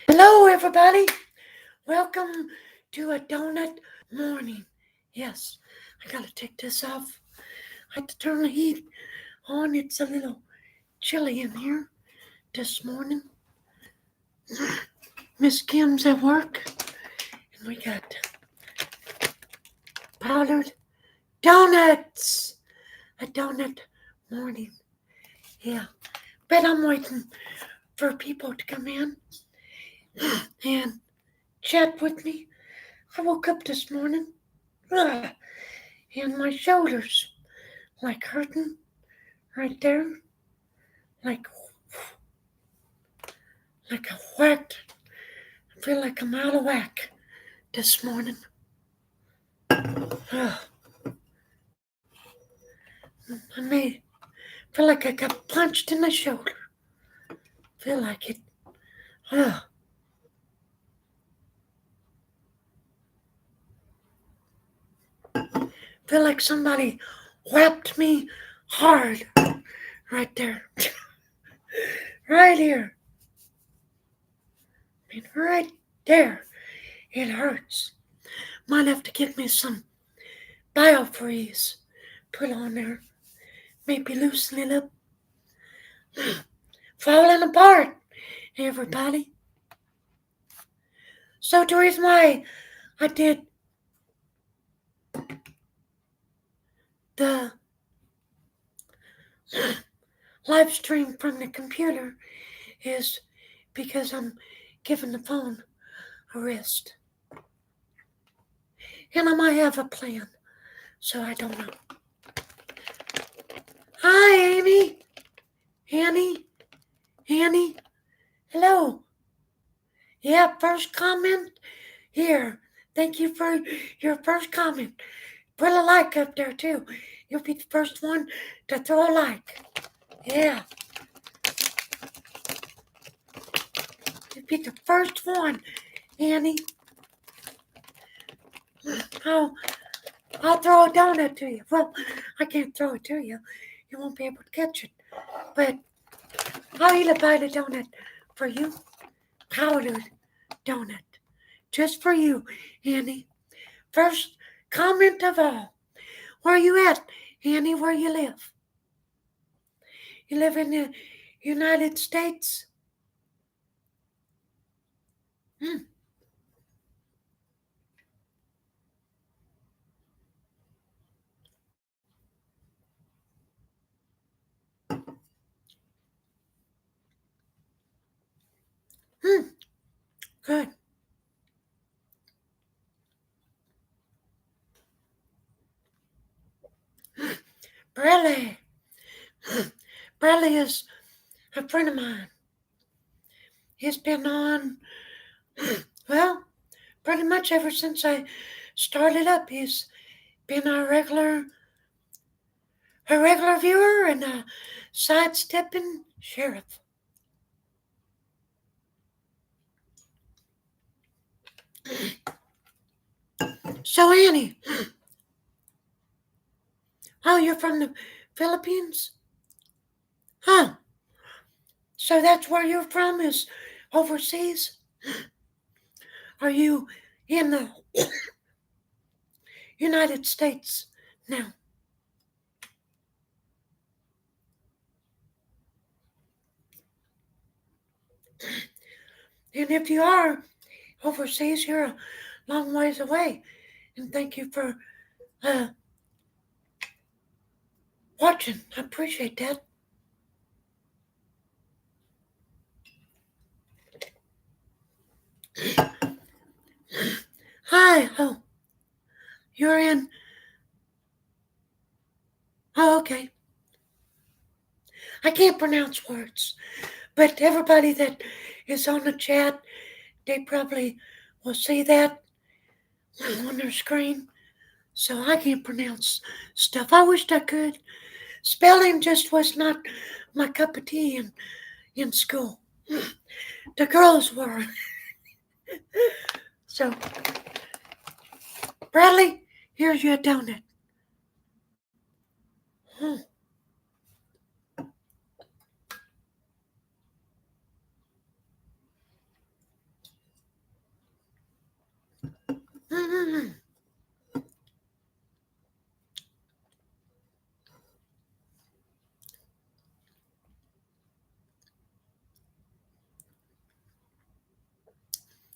Hello, everybody. Welcome to a donut morning. Yes, I gotta take this off. I had to turn the heat on. It's a little chilly in here this morning. Miss Kim's at work, and we got powdered donuts. A donut morning. Yeah, but I'm waiting for people to come in and chat with me. I woke up this morning, and my shoulders like hurting right there, like a whacked. I feel like I'm out of whack this morning. Ugh. I may feel like I got punched in the shoulder. Feel like it. Ugh. Feel like somebody whapped me hard right there. Right here. I mean, right there. It hurts. Might have to get me some biofreeze put on there. Maybe loosen it up. Falling apart, everybody. So the reason why I did the live stream from the computer is because I'm giving the phone a rest. And I might have a plan, so I don't know. Hi, Amy. Annie. Hello. Yeah, first comment here. Thank you for your first comment. Put a like up there, too. You'll be the first one to throw a like. Yeah. You'll be the first one, Annie. I'll throw a donut to you. Well, I can't throw it to you. You won't be able to catch it. But I'll eat a bite of donut for you. Powdered donut. Just for you, Annie. First comment of all. Where you at, Annie? Where you live? You live in the United States? Hmm. Hmm. Good. Bradley. Bradley is a friend of mine. He's been on, well, pretty much ever since I started up. He's been a regular viewer and a sidestepping sheriff. So Annie, oh, you're from the Philippines? Huh. So that's where you're from, is overseas? Are you in the United States now? And if you are overseas, you're a long ways away. And thank you for uh, watching. I appreciate that. Hi. Oh, you're in. Oh, okay. I can't pronounce words, but everybody that is on the chat, they probably will see that on their screen. So I can't pronounce stuff. I wished I could. Spelling just was not my cup of tea in school. The girls were. So, Bradley, here's your donut. Hmm. Mm-hmm.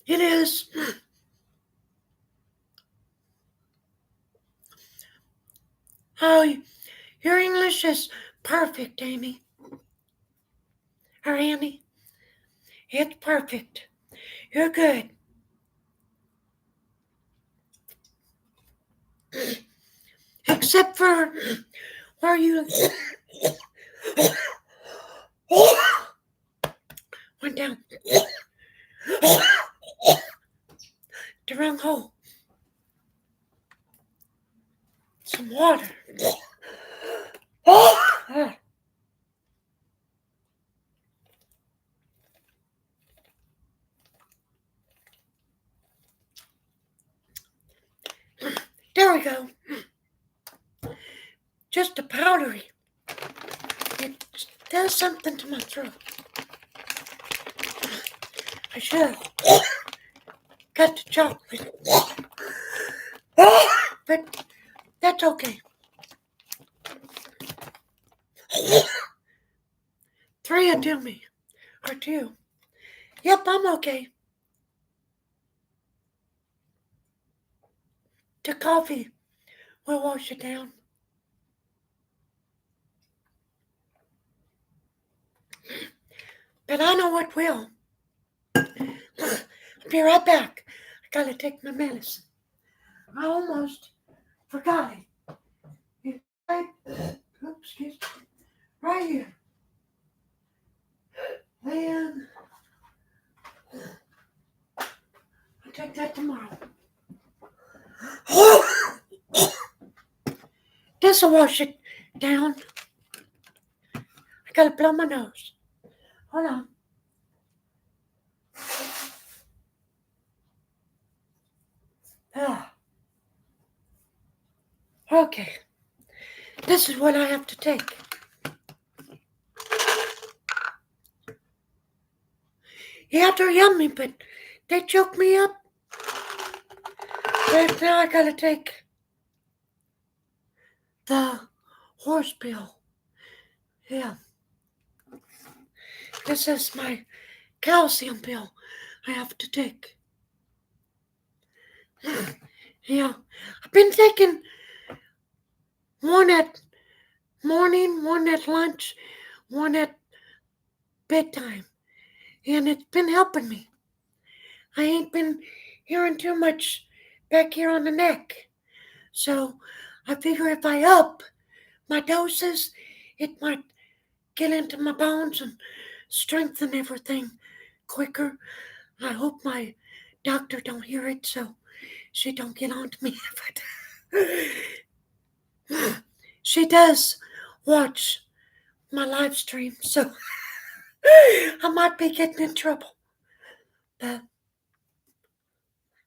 It is. Oh, your English is perfect, Amy. Or Annie. It's perfect. You're good. Except for where you went down the wrong hole. Some water. There we go. Just a powdery. It does something to my throat. I should have got the chocolate. But that's okay. 3 will do me. Or 2. Yep, I'm okay. The coffee will wash it down. But I know what will. I'll be right back. I gotta take my medicine. I almost forgot it. It's right, excuse me, right here. Then I'll take that tomorrow. This'll wash it down. I gotta blow my nose. Hold on. Ah. Okay. This is what I have to take. Yeah, they're yummy, but they choke me up. But now I gotta take the horse pill. Yeah. This is my calcium pill I have to take. Yeah. I've been taking one at morning, one at lunch, one at bedtime. And it's been helping me. I ain't been hearing too much back here on the neck. So I figure if I up my doses, it might get into my bones and strengthen everything quicker. I hope my doctor don't hear it so she don't get on to me. But she does watch my live stream, so I might be getting in trouble. But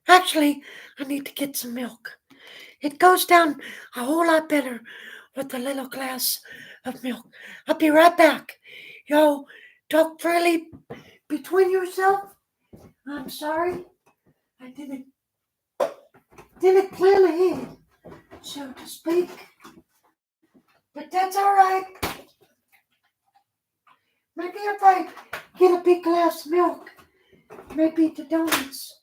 actually, I need to get some milk. It goes down a whole lot better with a little glass of milk. I'll be right back. Yo, talk freely between yourself. I'm sorry. I didn't plan ahead, so to speak. But that's all right. Maybe if I get a big glass of milk, maybe the donuts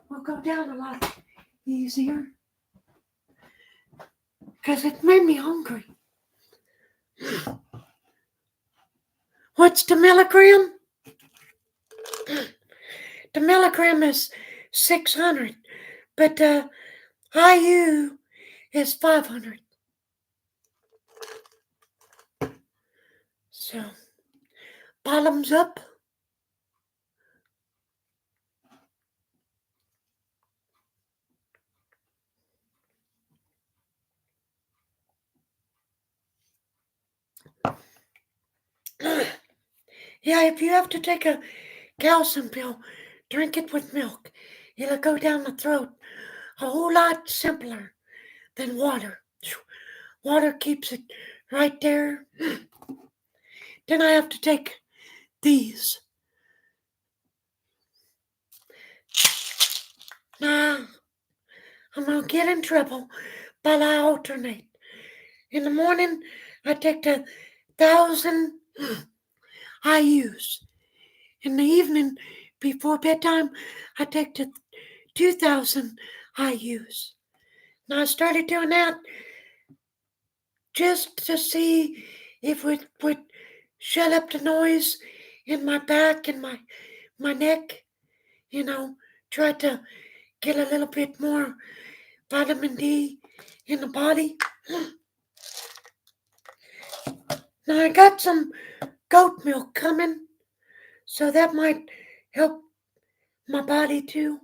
will go down a lot easier. Because it made me hungry. What's the milligram? The milligram is 600, but the IU is 500. So, bottoms up. Yeah, if you have to take a calcium pill, drink it with milk. It'll go down the throat a whole lot simpler than water. Water keeps it right there. Then I have to take these. Nah, I'm going to get in trouble, but I alternate. In the morning, I take the 1,000 IUs. In the evening, before bedtime, I take the 2,000 IUs. Now I started doing that just to see if it would shut up the noise in my back and my neck. Try to get a little bit more vitamin D in the body. Now I got some goat milk coming, so that might help my body too.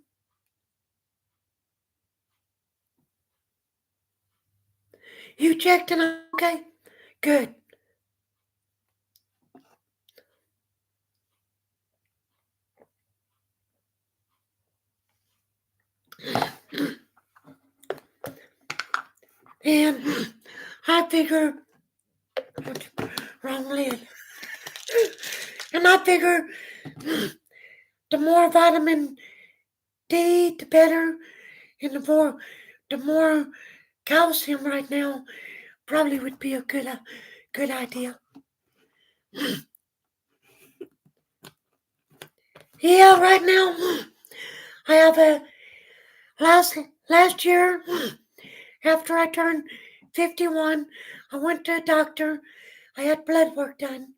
You checked and I'm okay? Good. And I figure, wrong lid. And I figure the more vitamin D, the better. And the more calcium right now probably would be a good idea. Yeah, right now I have a last year after I turned 51, I went to a doctor. I had blood work done.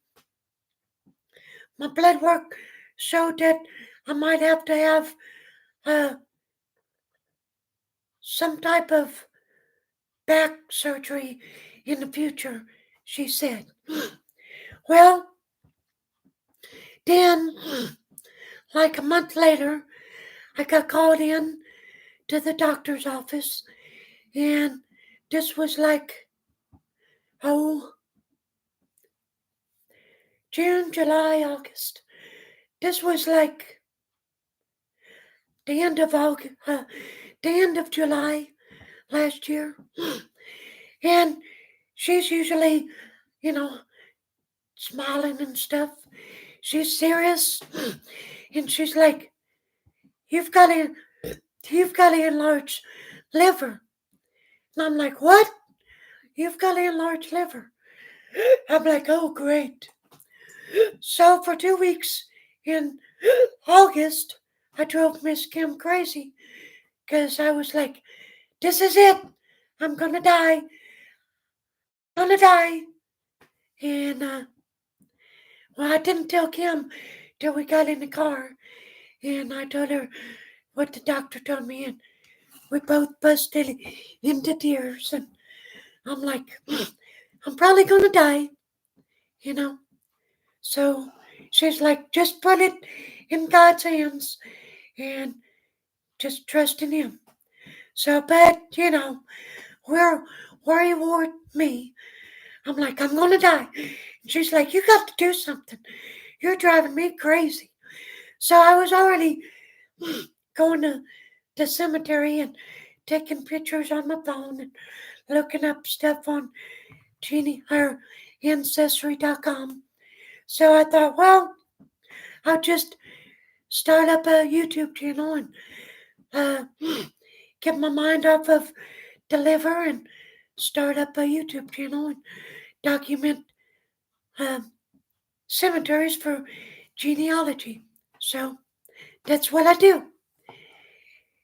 My blood work showed that I might have to have some type of back surgery in the future, she said. Well, then, like a month later, I got called in to the doctor's office, and this was like, June, July, August. This was like the end of August, the end of July last year. And she's usually, you know, smiling and stuff. She's serious, and she's like, "You've got a, you've got an enlarged liver." And I'm like, "What? You've got an enlarged liver?" I'm like, "Oh, great." So for 2 weeks in August, I drove Miss Kim crazy because I was like, "This is it. I'm gonna die. I'm gonna die." And well, I didn't tell Kim till we got in the car, and I told her what the doctor told me, and we both busted into tears. And I'm like, "I'm probably gonna die, you know." So she's like, "Just put it in God's hands and just trust in Him." So, but where worry ward me. I'm like, "I'm gonna die." And she's like, "You got to do something. You're driving me crazy." So I was already going to the cemetery and taking pictures on my phone and looking up stuff on Ancestry.com. So I thought, well, I'll just start up a YouTube channel and uh, get my mind off of the liver and start up a YouTube channel and document cemeteries for genealogy. So that's what I do.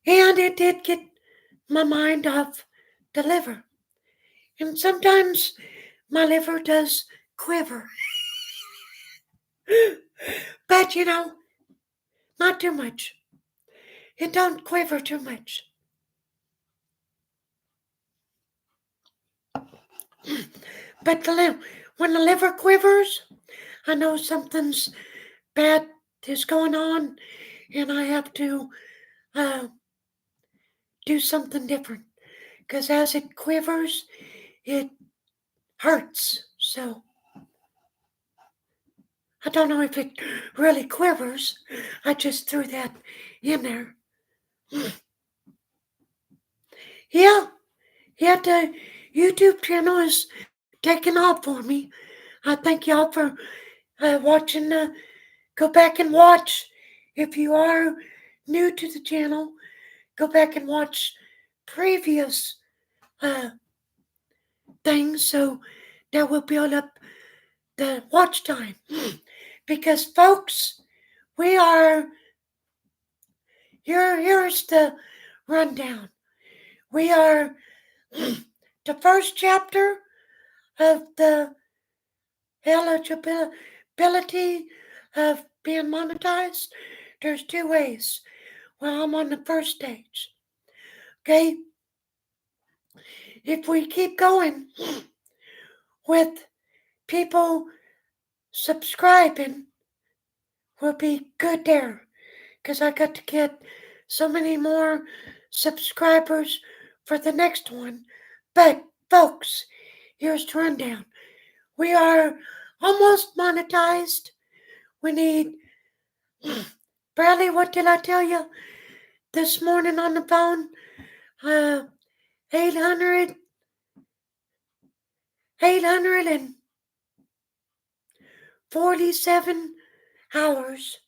And it did get my mind off the liver. And sometimes my liver does quiver. But not too much. It don't quiver too much. But when the liver quivers, I know something's bad is going on, and I have to do something different. Because as it quivers, it hurts. So I don't know if it really quivers. I just threw that in there. Yeah, the YouTube channel is taking off for me. I thank y'all for watching. Go back and watch. If you are new to the channel, go back and watch previous things so that will build up the watch time. Because, folks, we are here's the rundown. We are the first chapter of the eligibility of being monetized. There's two ways. Well, I'm on the first stage. Okay? If we keep going with people subscribing, we'll be good there. Because I got to get so many more subscribers for the next one. But, folks, here's the rundown. We are almost monetized. We need, Bradley, what did I tell you this morning on the phone? 847 hours,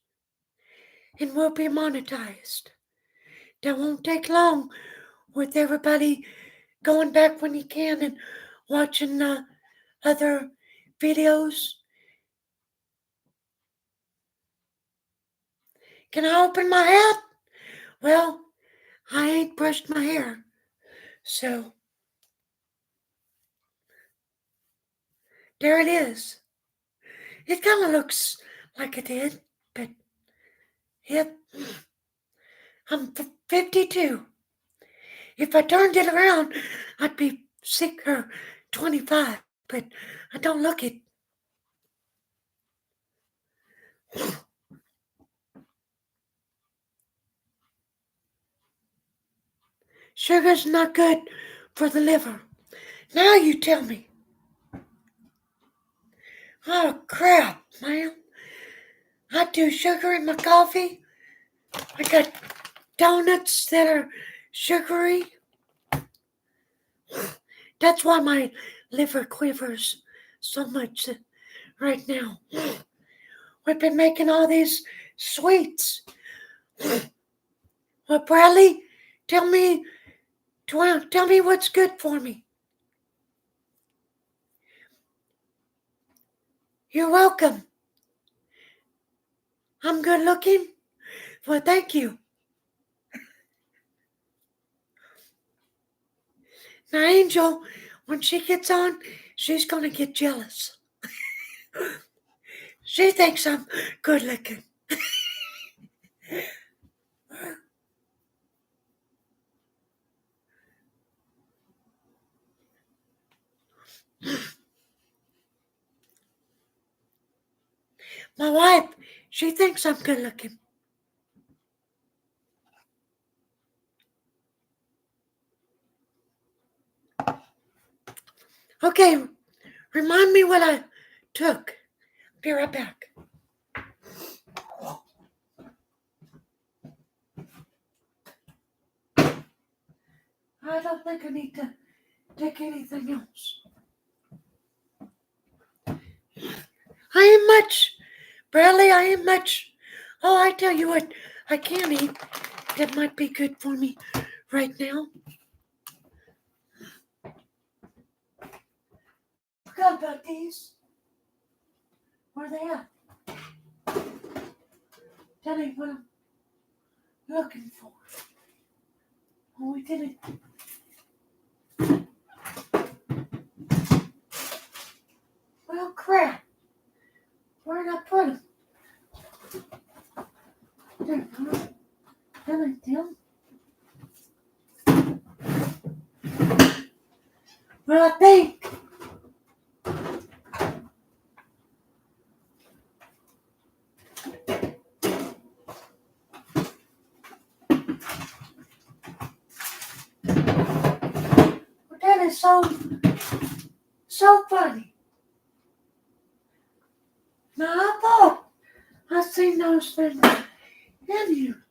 and we'll be monetized. That won't take long with everybody going back when you can and watching other videos. Can I open my hat? Well, I ain't brushed my hair, so there it is. It kind of looks like it did, but yep, I'm 52. If I turned it around, I'd be 25, but I don't look it. Sugar's not good for the liver. Now you tell me. Oh, crap, man. I do sugar in my coffee. I got donuts that are sugary. That's why my liver quivers so much right now. We've been making all these sweets. Well, Bradley, tell me what's good for me. You're welcome. I'm good looking? Well, thank you. Now, Angel, when she gets on, she's going to get jealous. She thinks I'm good looking. My wife, she thinks I'm good looking. Okay, remind me what I took. Be right back. I don't think I need to take anything else. I ain't much. Bradley, I ain't much. Oh, I tell you what, I can eat. That might be good for me right now. Forgot about these. Where are they at? Tell me what I'm looking for. Oh, we did it. Well, crap. Where did I put them? There, them. Well, I think. Well, that is so funny. Now, I thought I seen those things in here.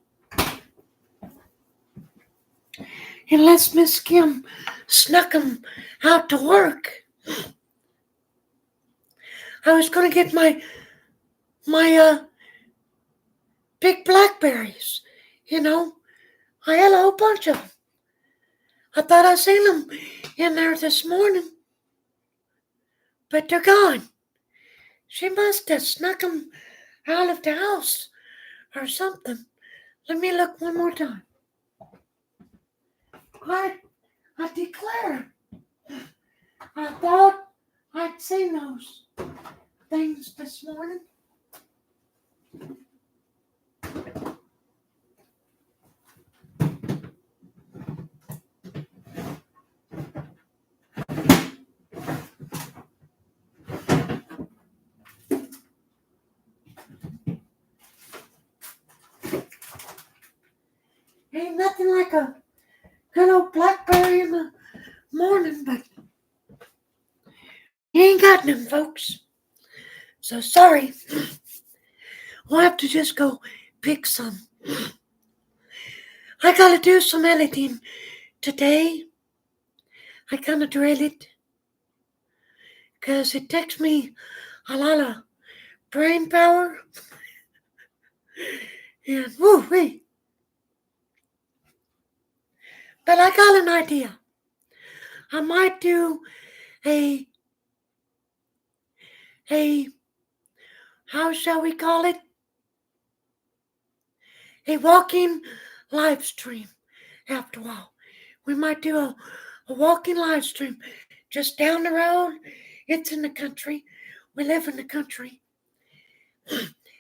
Unless Miss Kim snuck them out to work. I was going to get my big blackberries, I had a whole bunch of them. I thought I seen them in there this morning, but they're gone. She must have snuck them out of the house or something. Let me look one more time. I declare, I thought I'd seen those things this morning. Ain't nothing like a good old blackberry in the morning, but you ain't got them, folks. So sorry. We'll have to just go pick some. I gotta do some editing today. I kinda dread it, 'cause it takes me a lot of brain power. And woo-wee. But I got an idea. I might do a how shall we call it? A walking live stream after a while. We might do a walking live stream just down the road. It's in the country. We live in the country.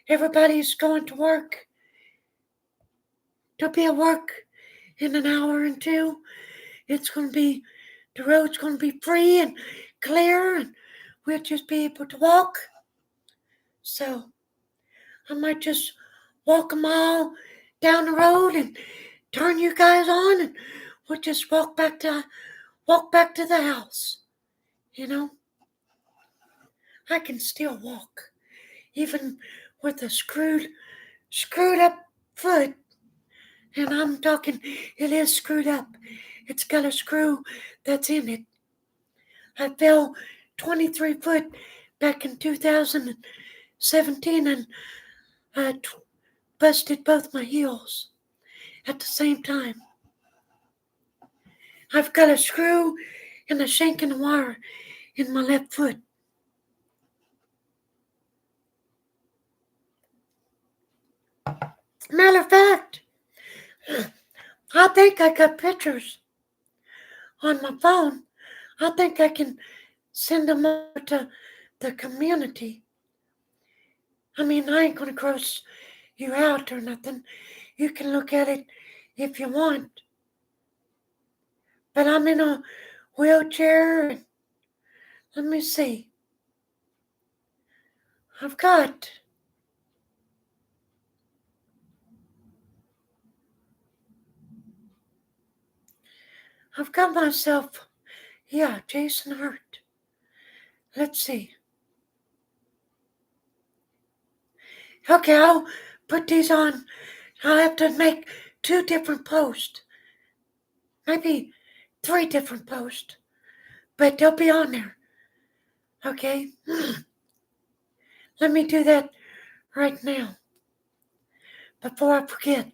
Everybody's going to work. They'll be at work in an hour and two. It's going to be, the road's going to be free and clear, and we'll just be able to walk. So I might just walk a mile down the road and turn you guys on, and we'll just walk back to the house. You know, I can still walk, even with a screwed up foot. And I'm talking, it is screwed up. It's got a screw that's in it. I fell 23 foot back in 2017 and I busted both my heels at the same time. I've got a screw and a shank and a wire in my left foot. Matter of fact, I think I got pictures on my phone. I think I can send them over to the community. I mean, I ain't gonna gross you out or nothing. You can look at it if you want. But I'm in a wheelchair. And let me see. I've got myself. Yeah, Jason Hart. Let's see. Okay, I'll put these on. I'll have to make 2 different posts. Maybe 3 different posts. But they'll be on there. Okay? Let me do that right now. Before I forget.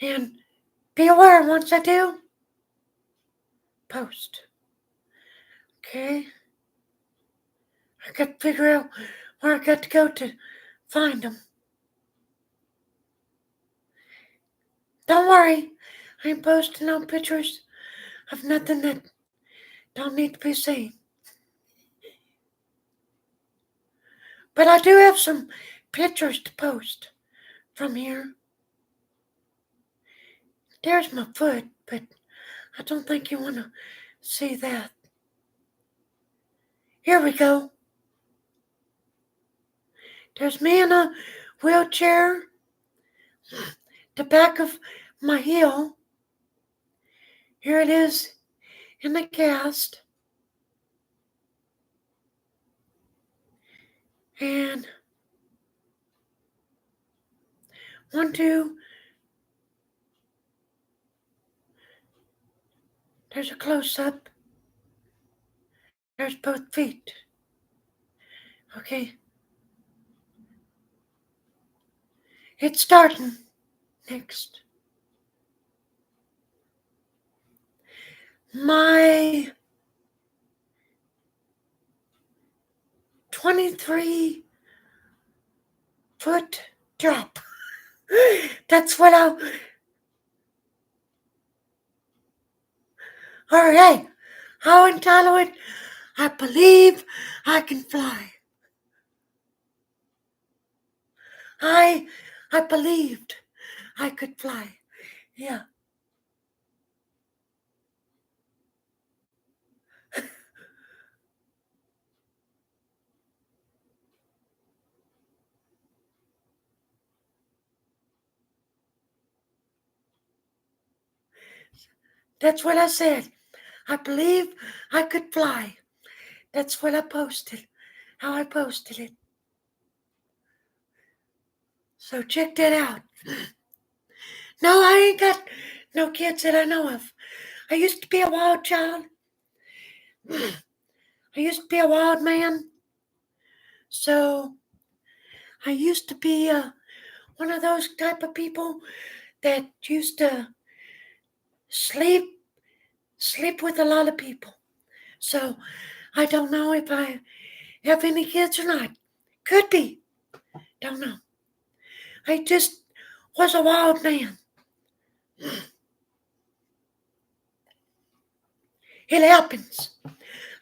And be aware once I do, post. Okay? I got to figure out where I got to go to find them. Don't worry, I ain't posting no pictures of nothing that don't need to be seen. But I do have some pictures to post from here. There's my foot, but I don't think you want to see that. Here we go. There's me in a wheelchair. The back of my heel. Here it is in the cast. And 1, 2. There's a close-up. There's both feet. Okay. It's starting next. my 23-foot drop. That's what I'll. All right. How entitled it? I believe I can fly. I believed I could fly. Yeah. That's what I said. I believe I could fly. That's what I posted. How I posted it. So check that out. No, I ain't got no kids that I know of. I used to be a wild child. I used to be a wild man. So I used to be one of those type of people that used to sleep with a lot of people. So I don't know if I have any kids or not. Could be. Don't know. I just was a wild man. It happens.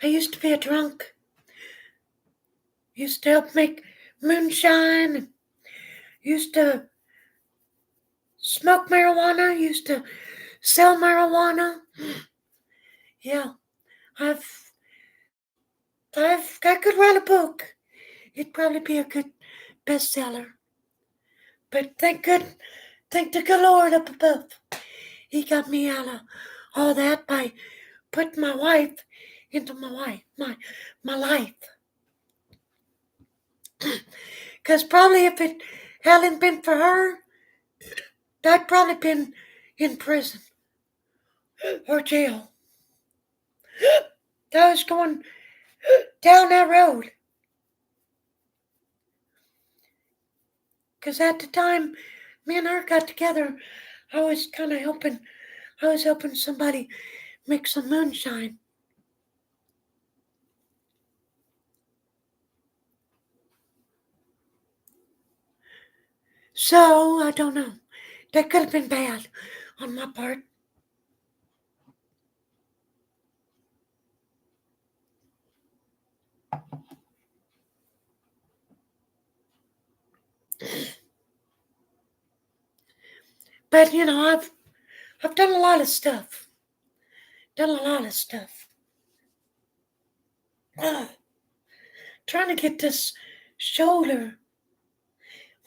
I used to be a drunk. Used to help make moonshine. And used to smoke marijuana. Used to sell marijuana. Yeah, I could write a book. It'd probably be a good bestseller. But thank the good Lord up above. He got me out of all that by putting my wife into my life. Because probably if it hadn't been for her, I'd probably been in prison or jail. I was going down that road. Because at the time me and her got together, I was helping somebody make some moonshine. So, I don't know. That could have been bad on my part. But I've done a lot of stuff. Done a lot of stuff. Trying to get this shoulder.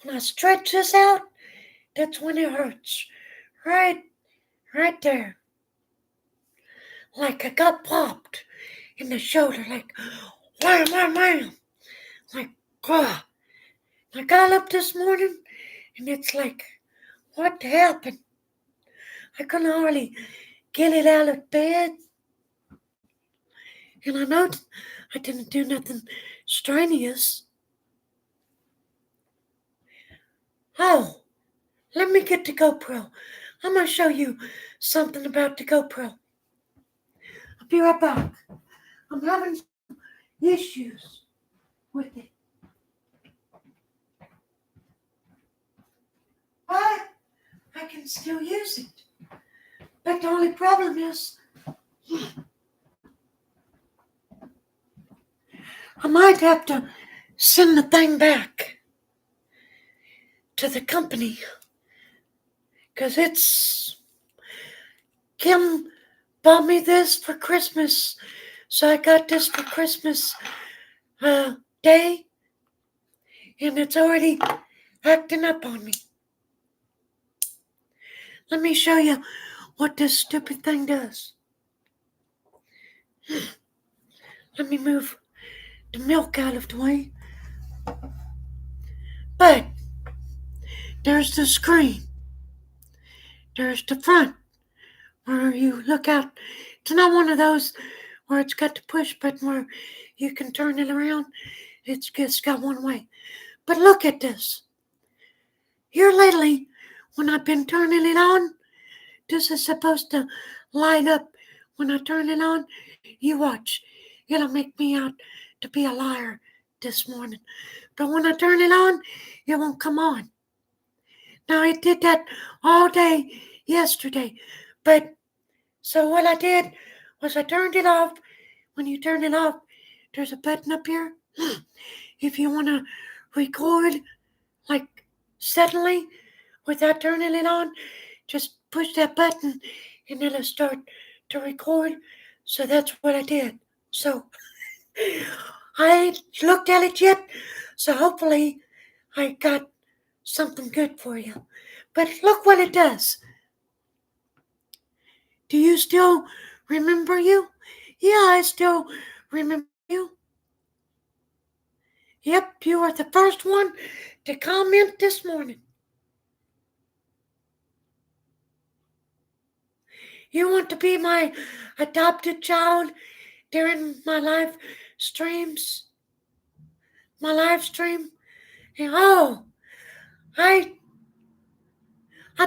When I stretch this out, that's when it hurts. Right there. Like I got popped in the shoulder. Like, wham, wham, wham. Like, ah. I got up this morning and it's like, what happened? I couldn't hardly get it out of bed. And I know I didn't do nothing strenuous. Oh, let me get the GoPro. I'm going to show you something about the GoPro. I'll be right back. I'm having some issues with it. But I can still use it. But the only problem is I might have to send the thing back to the company. Because Kim bought me this for Christmas. So I got this for Christmas Day. And it's already acting up on me. Let me show you what this stupid thing does. Let me move the milk out of the way. But there's the screen. There's the front where you look out. It's not one of those where it's got the push button where you can turn it around. It's just got one way. But look at this. Here lately, when I've been turning it on, this is supposed to light up When I turn it on, you watch. It'll make me out to be a liar this morning. But when I turn it on, it won't come on. Now, I did that all day yesterday. But so what I did was I turned it off. When you turn it off, there's a button up here. If you want to record like suddenly without turning it on, just push that button and it'll start to record. So that's what I did. So I ain't looked at it yet. So hopefully I got something good for you. But look what it does. Do you still remember you? Yeah, I still remember you. Yep, you were the first one to comment this morning. You want to be my adopted child during my live streams? My live stream? And oh, I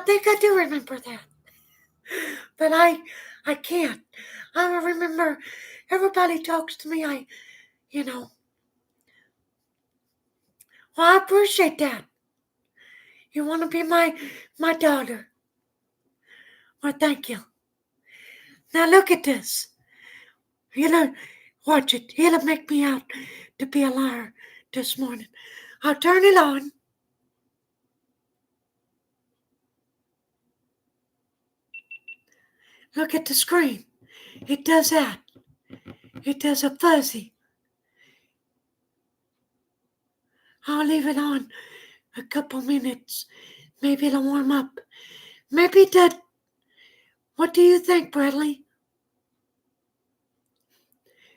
think I do remember that. But I can't. I remember everybody talks to me. Well, I appreciate that. You want to be my daughter. Well, thank you. Now look at this. Watch it. It'll make me out to be a liar this morning. I'll turn it on. Look at the screen. It does that. It does a fuzzy. I'll leave it on a couple minutes. Maybe it'll warm up. Maybe that. What do you think, Bradley?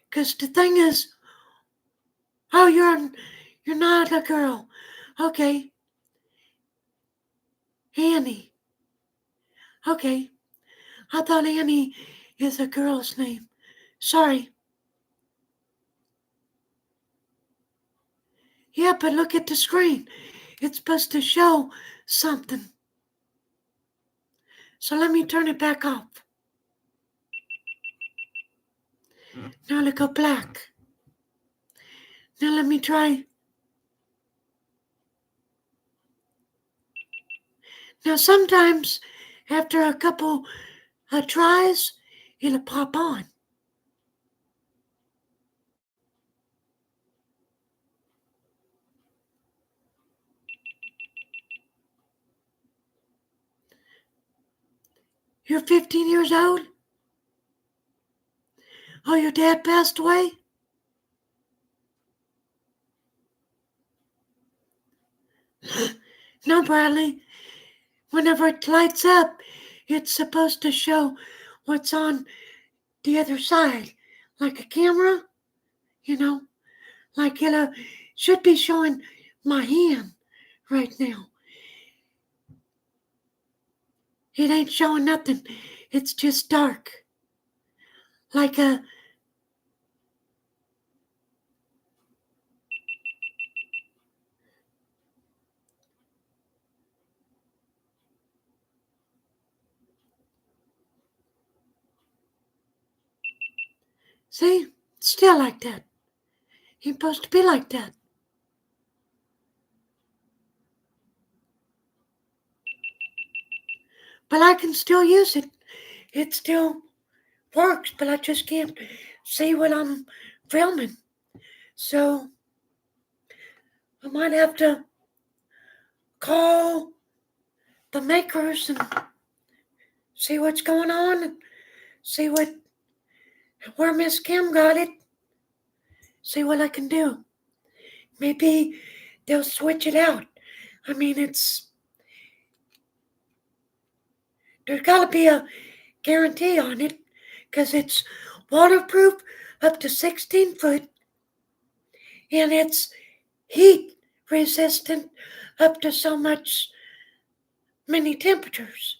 Because the thing is, oh, you're not a girl. Okay. Annie. Okay. I thought Annie is a girl's name. Sorry. Yeah, but look at the screen. It's supposed to show something. So let me turn it back off. Now it'll go black. Now let me try. Now sometimes after a couple of tries, it'll pop on. You're 15 years old? Oh, your dad passed away? No, Bradley. Whenever it lights up, it's supposed to show what's on the other side. Like a camera, like it should be showing my hand right now. It ain't showing nothing. It's just dark. Like a... See? It's still like that. Ain't supposed to be like that. But I can still use it. It still works, but I just can't see what I'm filming. So I might have to call the makers and see what's going on and see where Miss Kim got it. See what I can do. Maybe they'll switch it out. I mean, there's gotta be a guarantee on it because it's waterproof up to 16 foot and it's heat resistant up to so many temperatures.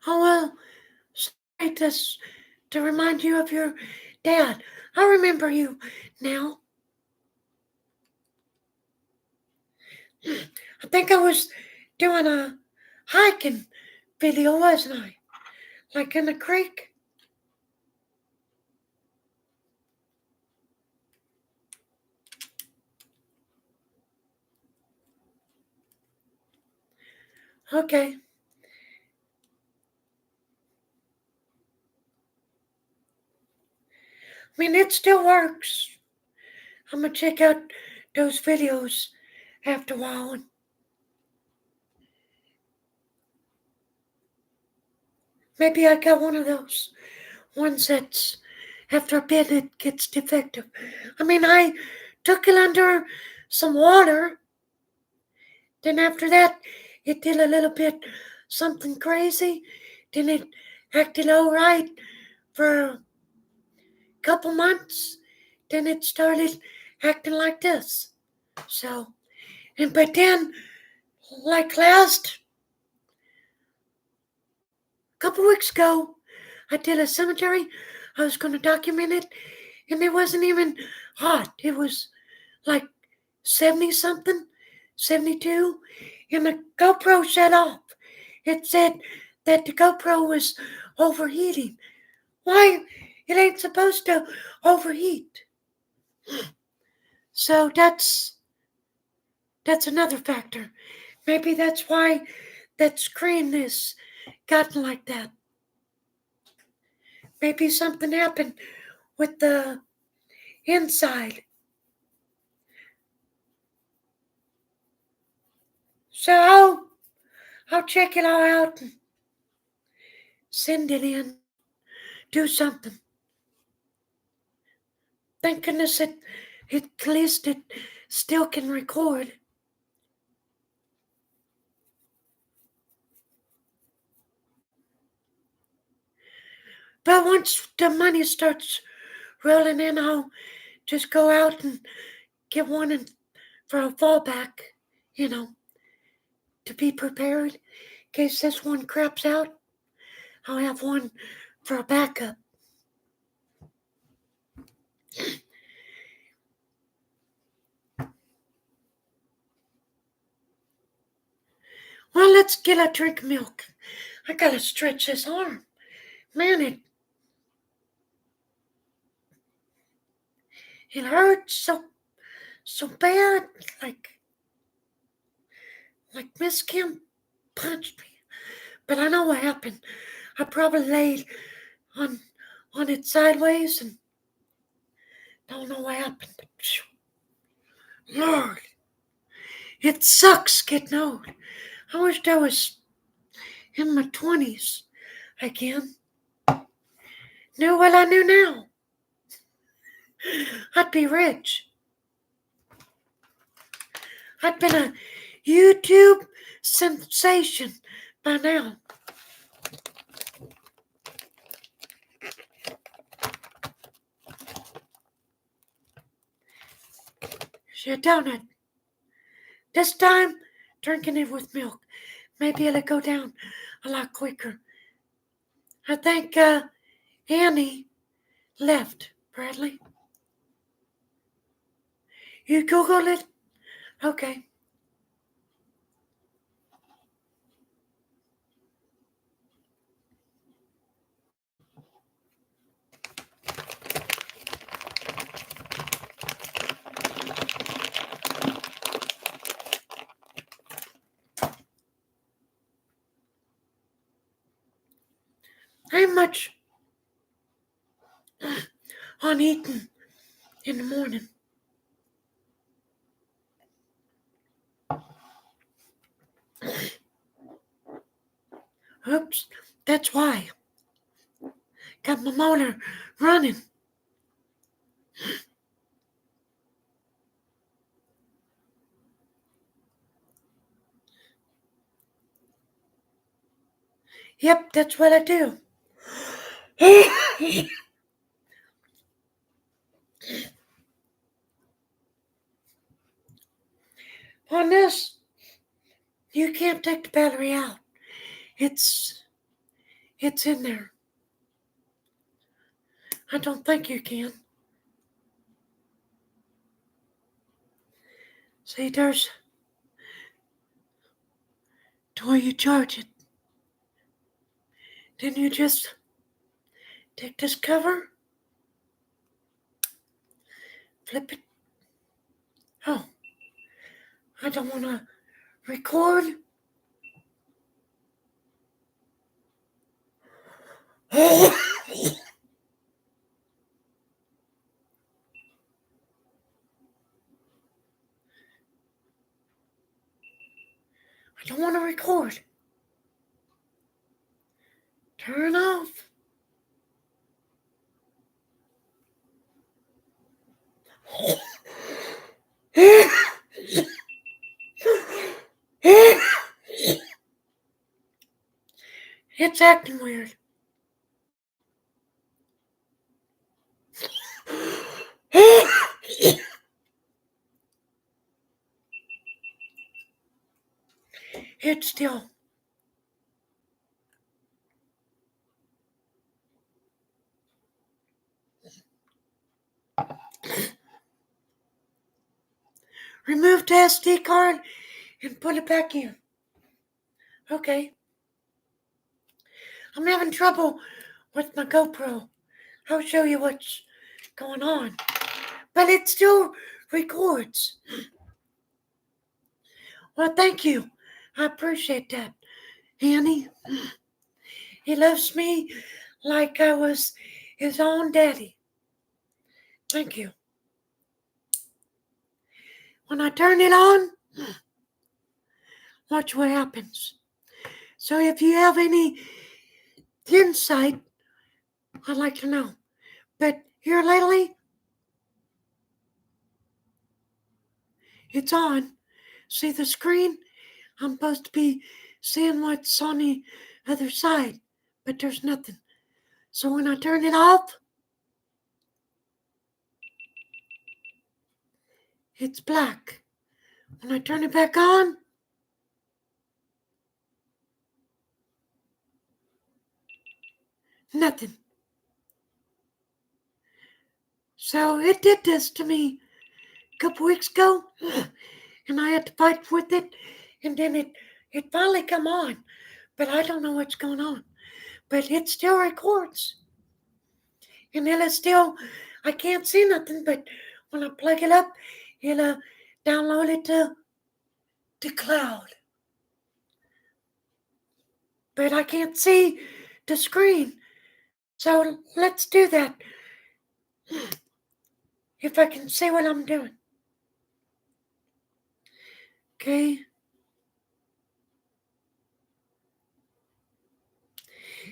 Oh, well, sorry to remind you of your dad. I remember you now. I think I was doing a hiking video, wasn't I? Like in the creek. Okay. I mean, it still works. I'm gonna check out those videos after a while. And maybe I got one of those ones that's after a bit it gets defective. I mean, I took it under some water. Then after that, it did a little bit something crazy. Then it acted all right for a couple months. Then it started acting like this. So, but then, like last couple weeks ago, I did a cemetery. I was going to document it, and it wasn't even hot. It was like 70 something, 72, and the GoPro shut off. It said that the GoPro was overheating. Why? It ain't supposed to overheat. So that's another factor. Maybe that's why that screen is gotten like that. Maybe something happened with the inside. So I'll check it all out and send it in. Do something. Thank goodness at least it still can record. But once the money starts rolling in, I'll just go out and get one for a fallback, to be prepared. In case this one craps out, I'll have one for a backup. Well, let's get a drink of milk. I gotta stretch this arm. Man, it hurts so bad. Like Miss Kim punched me. But I know what happened. I probably laid on it sideways and don't know what happened. Lord, it sucks getting old. I wished I was in my 20s again. Knew what I knew now. I'd be rich. I'd been a YouTube sensation by now. Shit, donut. This time, drinking it with milk. Maybe it'll go down a lot quicker. I think Annie left, Bradley. You Googled it? Okay. I'm much on eating in the morning. Oops, that's why. Got my motor running. Yep, that's what I do. On this, you can't take the battery out. It's in there. I don't think you can. See, there's to where you charge it. Then you just take this cover, flip it. Oh, I don't want to record. I don't want to record. Turn off. It's acting weird. It's still. Remove the SD card and put it back in. Okay. I'm having trouble with my GoPro. I'll show you what's going on. But it still records. Well, thank you. I appreciate that. Annie, he loves me like I was his own daddy. Thank you. When I turn it on, watch what happens. So if you have any insight, I'd like to know. But here lately, it's on. See the screen? I'm supposed to be seeing what's on the other side, but there's nothing. So when I turn it off, it's black. When I turn it back on, nothing. So it did this to me a couple weeks ago, and I had to fight with it, and then it finally come on, but I don't know what's going on. But it still records, and it'll still, I can't see nothing, but when I plug it up, it'll download it to cloud. But I can't see the screen, so let's do that. If I can see what I'm doing. Okay.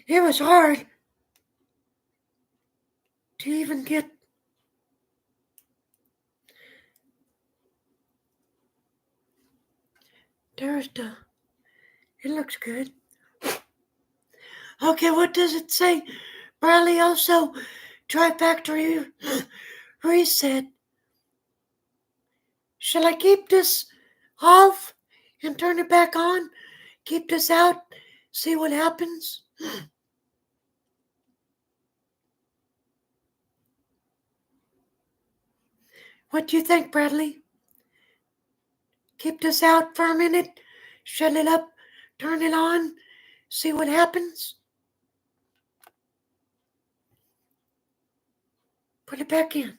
It was hard to even get. There's the. It looks good. Okay, what does it say? Bradley also try factory reset. Shall I keep this off and turn it back on? Keep this out, see what happens? What do you think, Bradley? Keep this out for a minute, shut it up, turn it on, see what happens? Put it back in.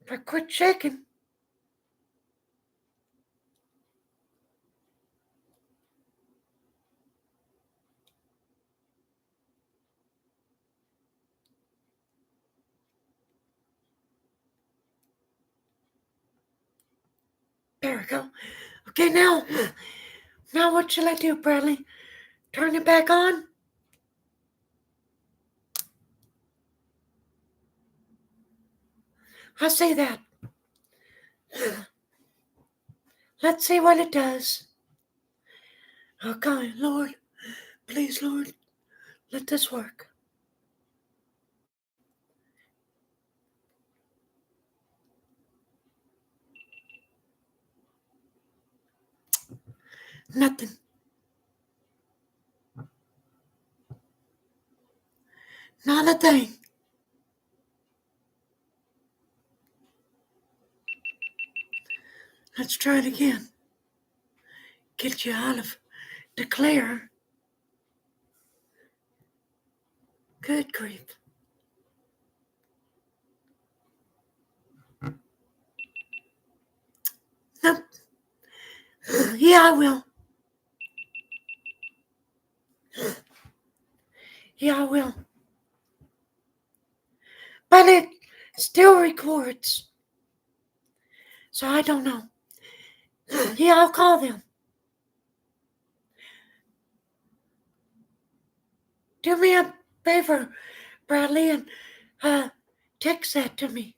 If I quit shaking, there we go. Okay, now what shall I do, Bradley? Turn it back on? I say that. Let's see what it does. Okay, Lord, please, Lord, let this work. Nothing. Not a thing. Let's try it again. Get you out of declare. Good grief. Nope. Yeah, I will. Yeah, I will. But it still records. So I don't know. Yeah, I'll call them. Do me a favor, Bradley, and text that to me.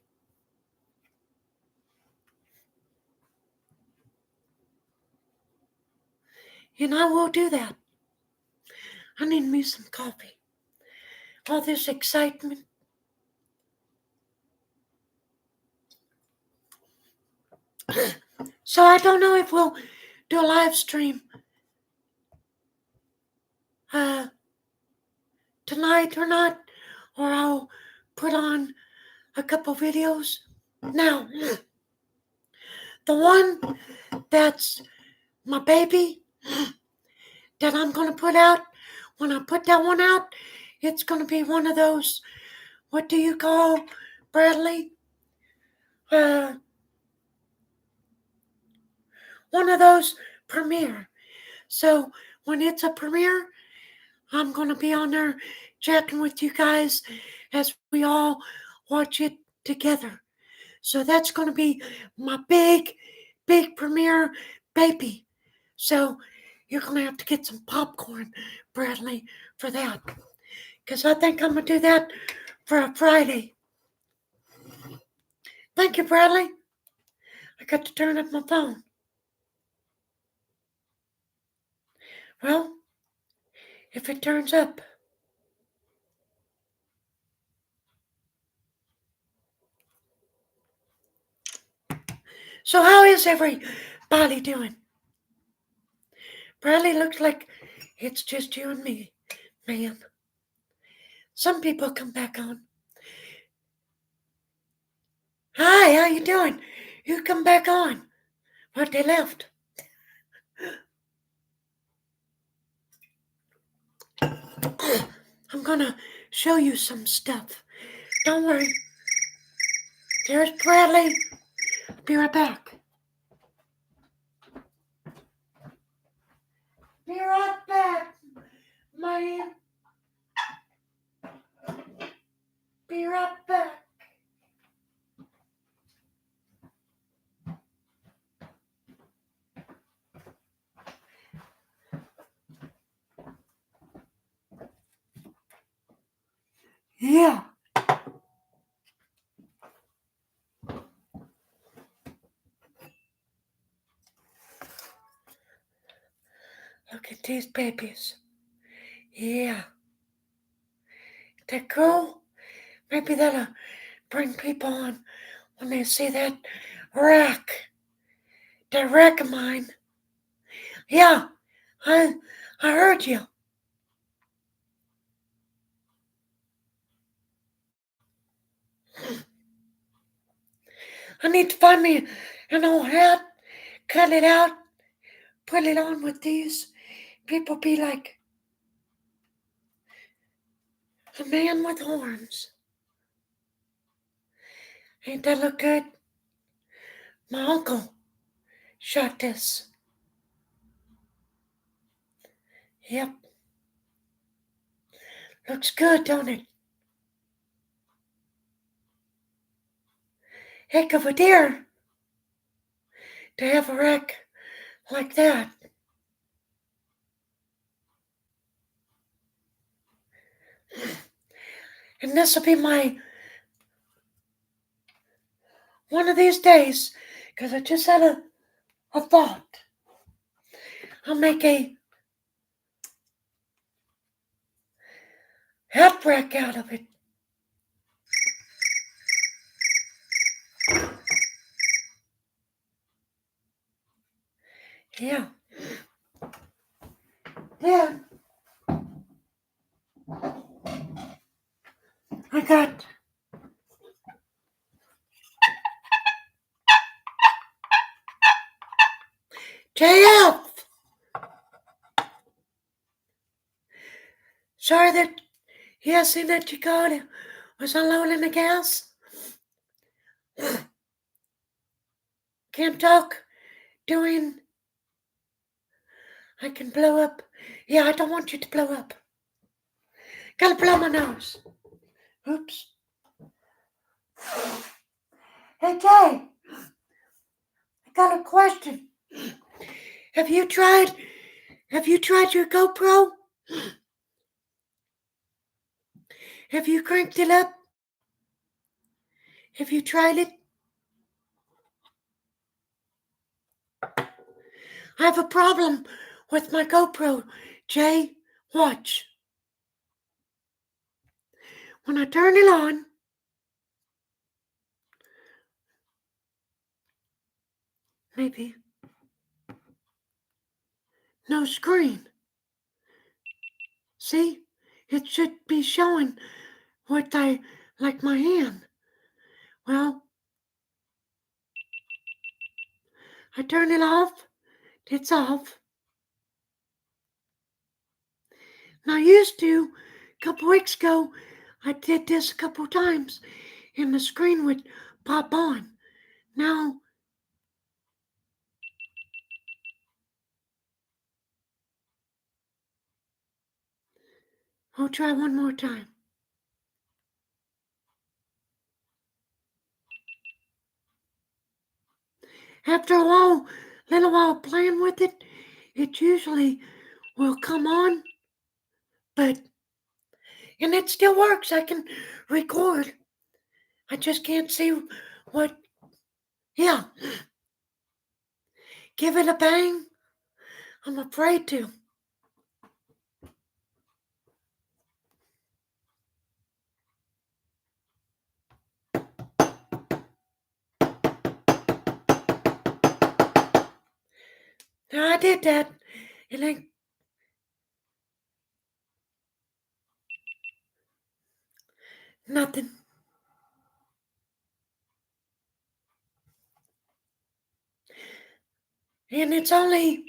And I will do that. I need me some coffee. All this excitement. So I don't know if we'll do a live stream tonight or not, or I'll put on a couple videos. Now, the one that's my baby that I'm going to put out, when I put that one out, it's going to be one of those, what do you call, Bradley? One of those premiere. So when it's a premiere, I'm going to be on there chatting with you guys as we all watch it together. So that's going to be my big premiere baby. So you're going to have to get some popcorn, Bradley, for that. Because I think I'm going to do that for a Friday. Thank you, Bradley. I got to turn up my phone. Well, if it turns up. So how is everybody doing? Bradley, looks like it's just you and me, ma'am. Some people come back on. Hi, how you doing? You come back on. But they left. I'm gonna show you some stuff. Don't worry. There's Bradley. I'll be right back. Be right back, man. Be right back. Yeah. Look at these babies. Yeah. They're cool. Maybe that'll bring people on when they see that rack. That rack of mine. Yeah. I heard you. I need to find me an old hat, cut it out, put it on with these. People be like, a man with horns. Ain't that look good? My uncle shot this. Yep. Looks good, don't it? Heck of a deer to have a rack like that. And this'll be my one of these days, because I just had a thought. I'll make a hat rack out of it. Yeah. Then got JF. Sorry that I that you got it. Was unloading the gas. Can't talk. Doing. I can blow up. Yeah, I don't want you to blow up. Gotta blow my nose. Oops. Hey Jay, I got a question. Have you tried your GoPro? Have you cranked it up? Have you tried it? I have a problem with my GoPro. Jay, watch. When I turn it on, maybe, no screen. See? It should be showing what I like my hand. Well, I turn it off. It's off. And I used to, a couple weeks ago, I did this a couple times, and the screen would pop on. Now, I'll try one more time. After a little while playing with it, it usually will come on, and it still works. I can record. I just can't see what, yeah. Give it a bang? I'm afraid to. Now I did that. It ain't nothing. And it's only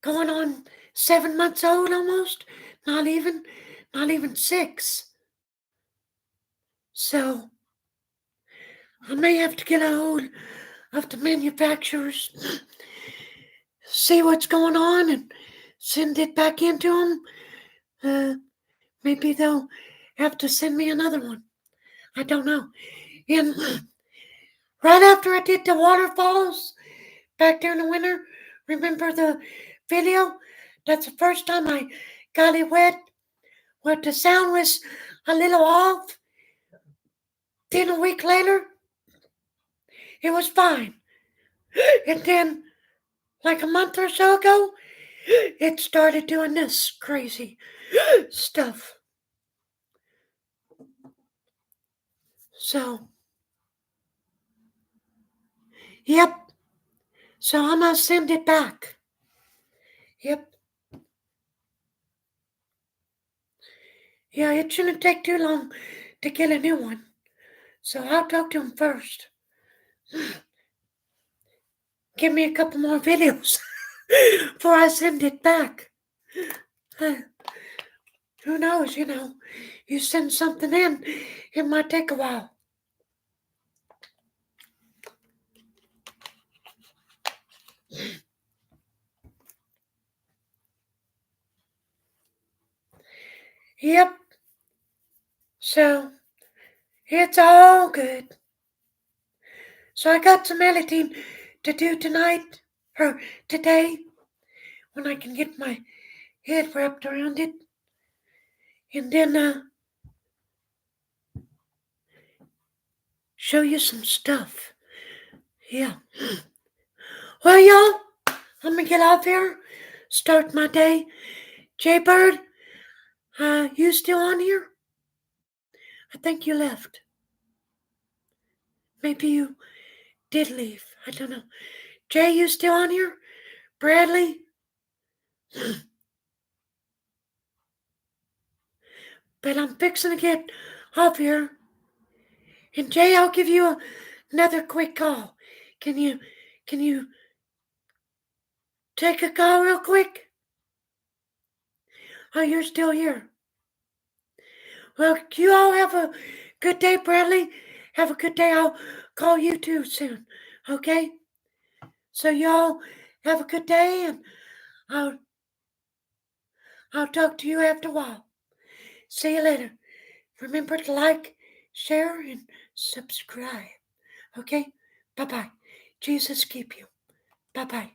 going on 7 months old almost. Not even 6. So I may have to get a hold of the manufacturers, see what's going on, and send it back into them. Maybe they'll have to send me another one. I don't know. And right after I did the waterfalls back there in the winter, remember the video? That's the first time I got it wet, where the sound was a little off. Then a week later, it was fine. And then, like a month or so ago, it started doing this crazy stuff. So, yep. So I'm gonna send it back. Yep. Yeah, it shouldn't take too long to get a new one. So I'll talk to him first. Give me a couple more videos before I send it back. Who knows, you send something in, it might take a while. Yep. So, it's all good. So I got some editing to do tonight, or today, when I can get my head wrapped around it. And then, show you some stuff. Yeah. Well, y'all, I'm gonna get off here, start my day. Jaybird, you still on here? I think you left. Maybe you did leave. I don't know. Jay, you still on here? Bradley? But I'm fixing to get off here. And Jay, I'll give you another quick call. Can you take a call real quick? Oh, you're still here. Well, you all have a good day, Bradley. Have a good day. I'll call you too soon. Okay? So y'all have a good day, and I'll talk to you after a while. See you later. Remember to like, share, and subscribe. Okay? Bye-bye. Jesus keep you. Bye-bye.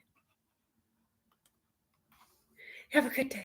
Have a good day.